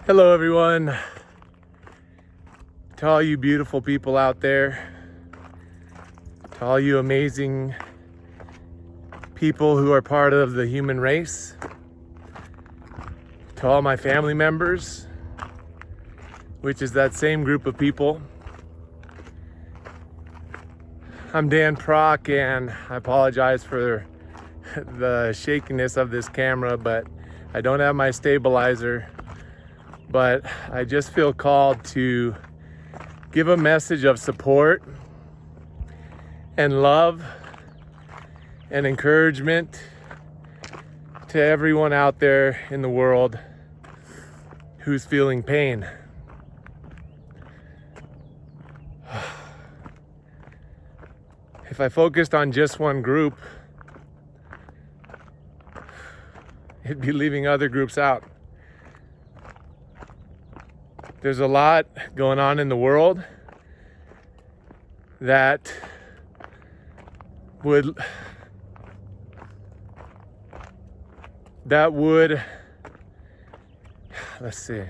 Hello everyone, to all you beautiful people out there, to all you amazing people who are part of the human race, to all my family members, which is that same group of people. I'm Dan PROK, and I apologize for the shakiness of this camera, but I don't have my stabilizer. But I just feel called to give a message of support and love and encouragement to everyone out there in the world who's feeling pain. If I focused on just one group, it'd be leaving other groups out. There's a lot going on in the world that would let's see,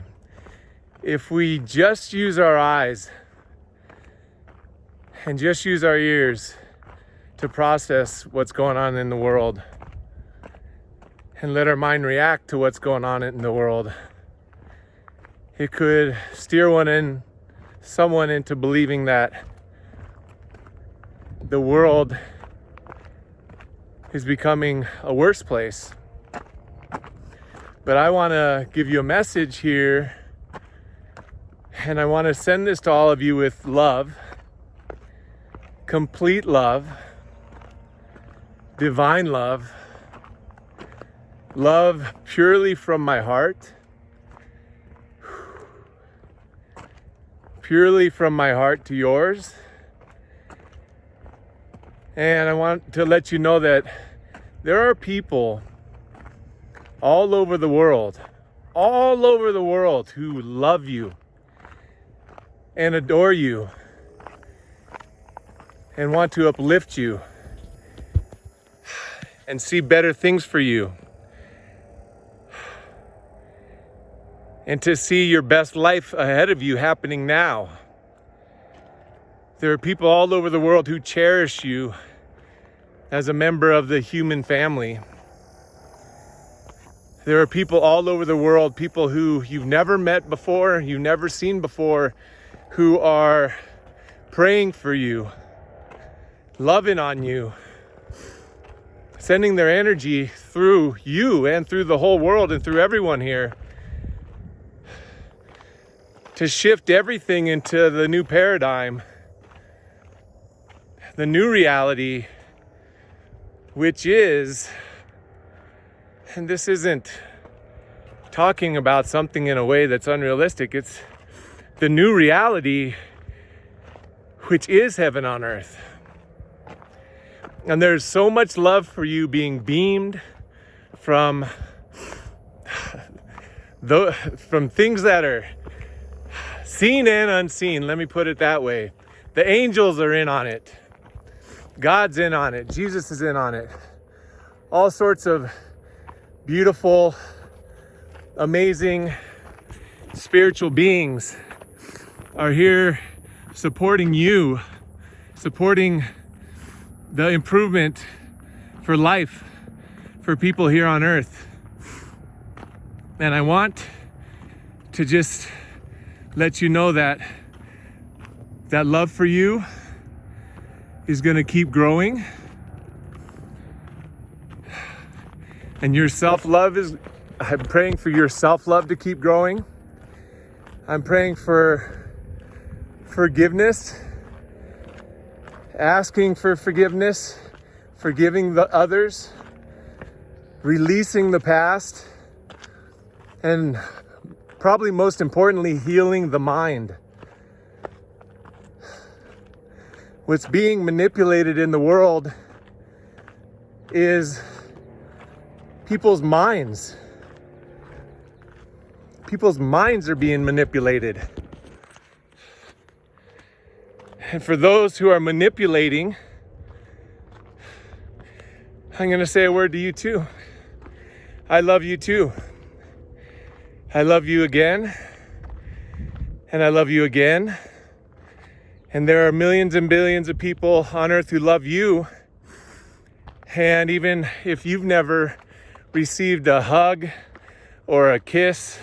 if we just use our eyes and just use our ears to process what's going on in the world and let our mind react to what's going on in the world, it could steer someone into believing that the world is becoming a worse place. But I want to give you a message here, and I want to send this to all of you with love, complete love, divine love, love purely from my heart. Purely from my heart to yours. And I want to let you know that there are people all over the world who love you and adore you and want to uplift you and see better things for you and to see your best life ahead of you happening now. There are people all over the world who cherish you as a member of the human family. There are people all over the world, people who you've never met before, you've never seen before, who are praying for you, loving on you, sending their energy through you and through the whole world and through everyone here, to shift everything into the new paradigm, the new reality, which is, and this isn't talking about something in a way that's unrealistic, it's the new reality, which is heaven on earth. And there's so much love for you being beamed from things that are seen and unseen, let me put it that way. The angels are in on it. God's in on it. Jesus is in on it. All sorts of beautiful, amazing, spiritual beings are here supporting you, supporting the improvement for life, for people here on earth. And I want to just let you know that love for you is going to keep growing, and your self-love I'm praying for your self-love to keep growing. I'm praying for forgiveness, asking for forgiveness, forgiving the others, releasing the past, and probably most importantly, healing the mind. What's being manipulated in the world is people's minds. People's minds are being manipulated. And for those who are manipulating, I'm going to say a word to you too. I love you too. I love you again. And I love you again. And there are millions and billions of people on earth who love you. And even if you've never received a hug or a kiss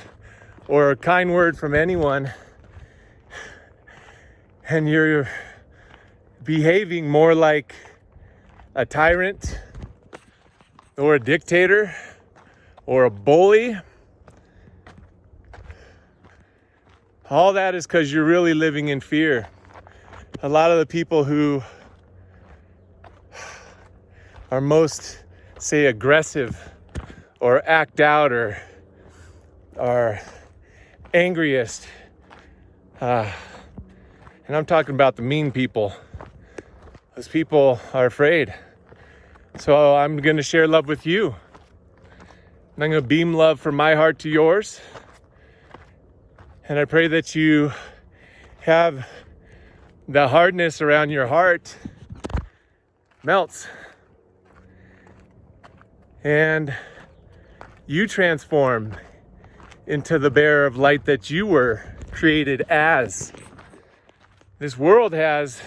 or a kind word from anyone, and you're behaving more like a tyrant or a dictator or a bully, all that is because you're really living in fear. A lot of the people who are most, say, aggressive or act out or are angriest, and I'm talking about the mean people. Those people are afraid. So I'm going to share love with you. And I'm going to beam love from my heart to yours. And I pray that you have the hardness around your heart melts. And you transform into the bearer of light that you were created as. This world has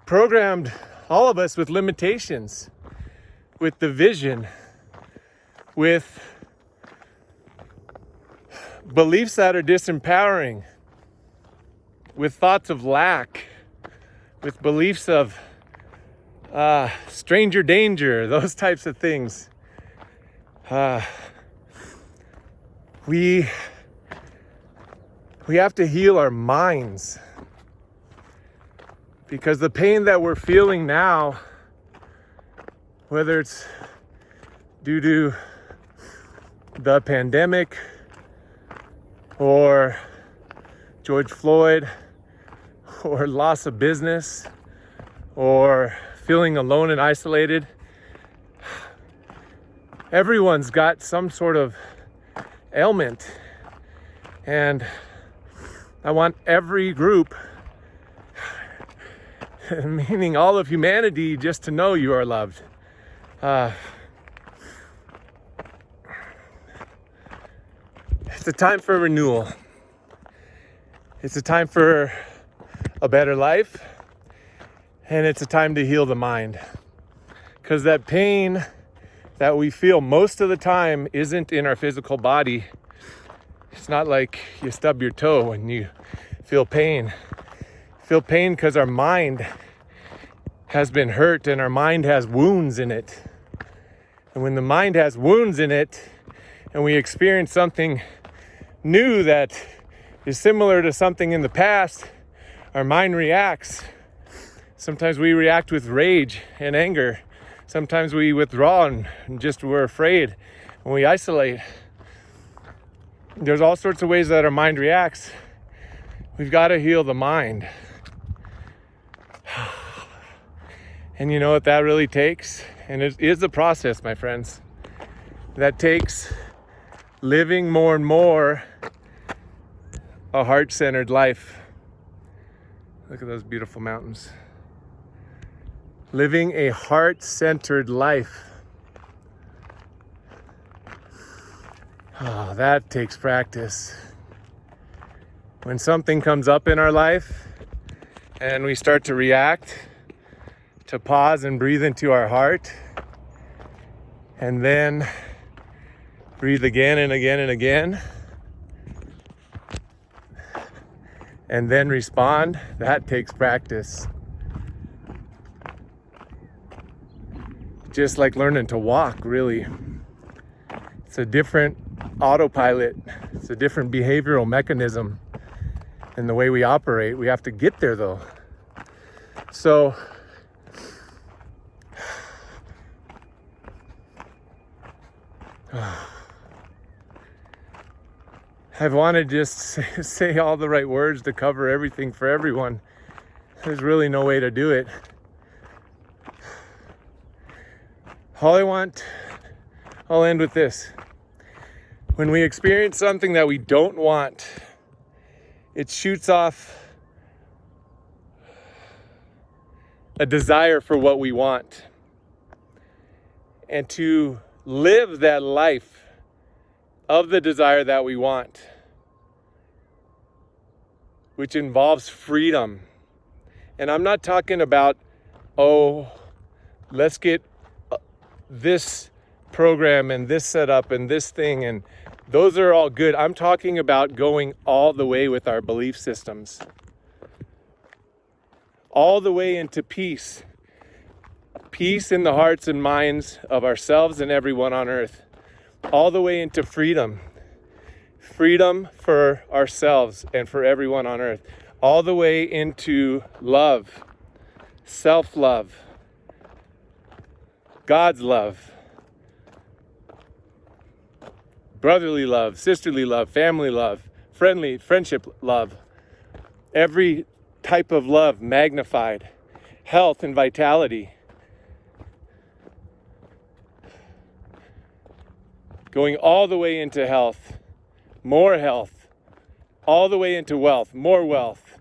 programmed all of us with limitations, with division, with beliefs that are disempowering, with thoughts of lack, with beliefs of stranger danger, those types of things. We have to heal our minds, because the pain that we're feeling now, whether it's due to the pandemic or George Floyd or loss of business or feeling alone and isolated, everyone's got some sort of ailment. And I want every group, meaning all of humanity, just to know you are loved. It's a time for renewal. It's a time for a better life. And it's a time to heal the mind. Because that pain that we feel most of the time isn't in our physical body. It's not like you stub your toe and you feel pain. You feel pain because our mind has been hurt and our mind has wounds in it. And when the mind has wounds in it and we experience something new that is similar to something in the past, our mind reacts. Sometimes we react with rage and anger. Sometimes we withdraw and just we're afraid and we isolate. There's all sorts of ways that our mind reacts. We've got to heal the mind. And you know what that really takes? And it is a process, my friends. That takes living more and more a heart-centered life. Look at those beautiful mountains. Living a heart-centered life. Oh, that takes practice. When something comes up in our life and we start to react, to pause and breathe into our heart, and then breathe again and again and again, and then respond, that takes practice. Just like learning to walk, really. It's a different autopilot. It's a different behavioral mechanism in the way we operate. We have to get there though. So I've wanted to just say all the right words to cover everything for everyone. There's really no way to do it. I'll end with this. When we experience something that we don't want, it shoots off a desire for what we want. And to live that life of the desire that we want which involves freedom. And I'm not talking about, oh, let's get this program and this setup and this thing, and those are all good. I'm talking about going all the way with our belief systems, all the way into peace. Peace in the hearts and minds of ourselves and everyone on earth, all the way into freedom. Freedom for ourselves and for everyone on earth, all the way into love, self-love, God's love, brotherly love, sisterly love, family love, friendship love, every type of love magnified, health and vitality. Going all the way into health, more health, all the way into wealth, more wealth,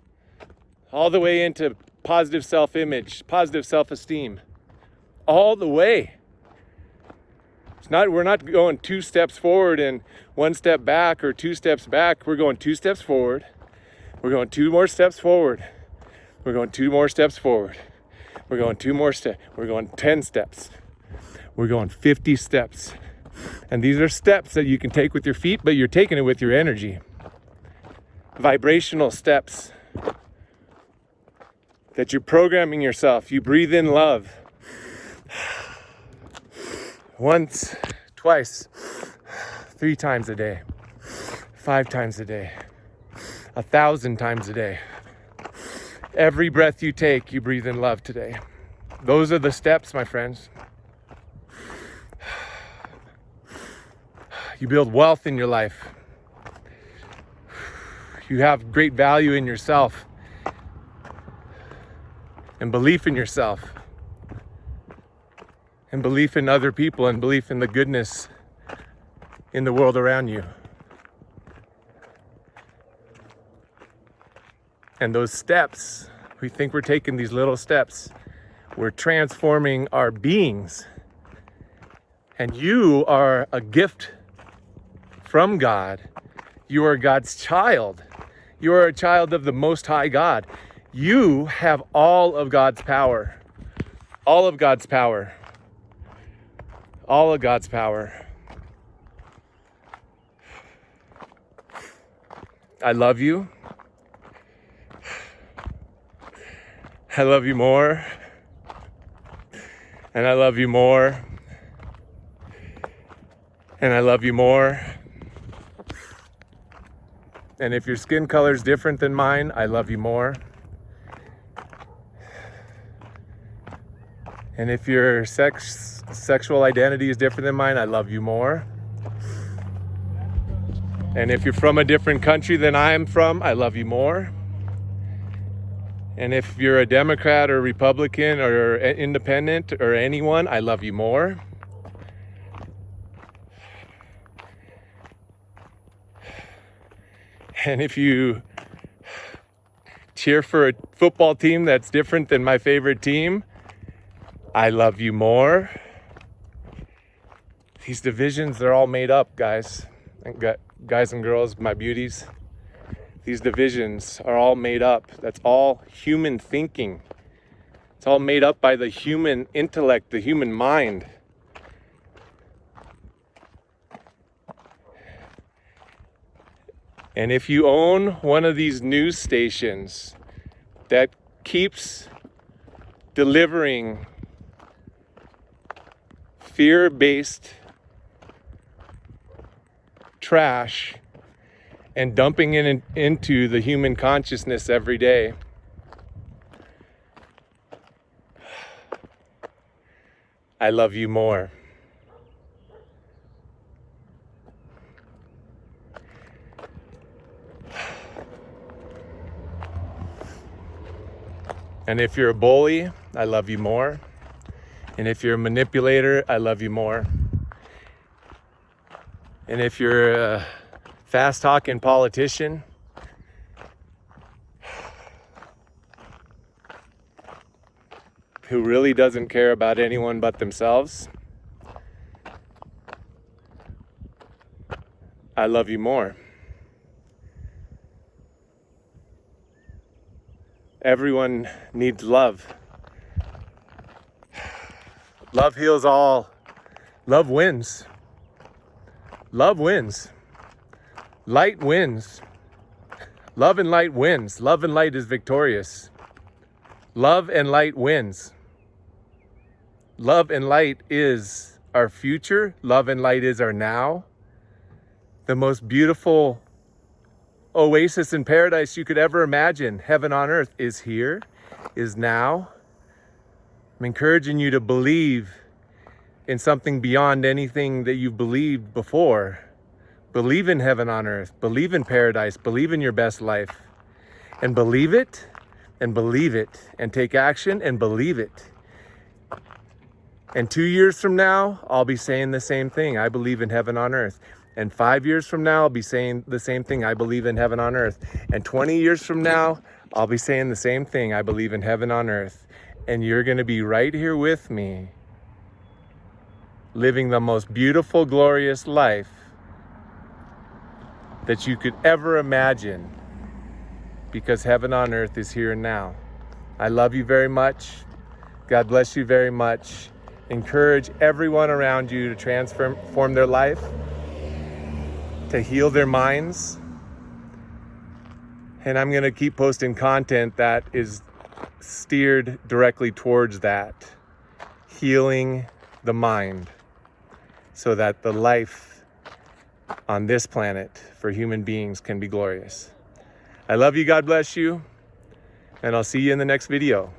all the way into positive self-image, positive self-esteem, all the way. We're not going 2 steps forward and 1 step back, or 2 steps back. We're going 2 steps forward. We're going 2 more steps forward. We're going 2 more steps forward. We're going 2 more steps. We're going 10 steps. We're going 50 steps. And these are steps that you can take with your feet, but you're taking it with your energy. Vibrational steps that you're programming yourself. You breathe in love. Once, twice, 3 times a day, 5 times a day, 1,000 times a day. Every breath you take, you breathe in love today. Those are the steps, my friends. You build wealth in your life. You have great value in yourself and belief in yourself and belief in other people and belief in the goodness in the world around you. And those steps, we think we're taking these little steps. We're transforming our beings. And you are a gift from God. You are God's child. You are a child of the Most High God. You have all of God's power. All of God's power. All of God's power. I love you. I love you more. And I love you more. And I love you more. And if your skin color is different than mine, I love you more. And if your sexual identity is different than mine, I love you more. And if you're from a different country than I am from, I love you more. And if you're a Democrat or Republican or independent or anyone, I love you more. And if you cheer for a football team that's different than my favorite team, I love you more. These divisions, they're all made up, guys. Guys and girls, my beauties. These divisions are all made up. That's all human thinking. It's all made up by the human intellect, the human mind. And if you own one of these news stations that keeps delivering fear-based trash and dumping it into the human consciousness every day, I love you more. And if you're a bully, I love you more. And if you're a manipulator, I love you more. And if you're a fast-talking politician, who really doesn't care about anyone but themselves, I love you more. Everyone needs love. Love heals all. Love wins. Love wins. Light wins. Love and light wins. Love and light is victorious. Love and light wins. Love and light is our future. Love and light is our now. The most beautiful oasis in paradise you could ever imagine. Heaven on earth is here, is now. I'm encouraging you to believe in something beyond anything that you've believed before. Believe in heaven on earth. Believe in paradise. Believe in your best life. And believe it, and believe it, and take action and believe it. And 2 years from now, I'll be saying the same thing. I believe in heaven on earth. And 5 years from now, I'll be saying the same thing. I believe in heaven on earth. And 20 years from now, I'll be saying the same thing. I believe in heaven on earth. And you're going to be right here with me, living the most beautiful, glorious life that you could ever imagine, because heaven on earth is here and now. I love you very much. God bless you very much. Encourage everyone around you to transform their life, to heal their minds. And I'm going to keep posting content that is steered directly towards that, healing the mind, so that the life on this planet for human beings can be glorious. I love you. God bless you. And I'll see you in the next video.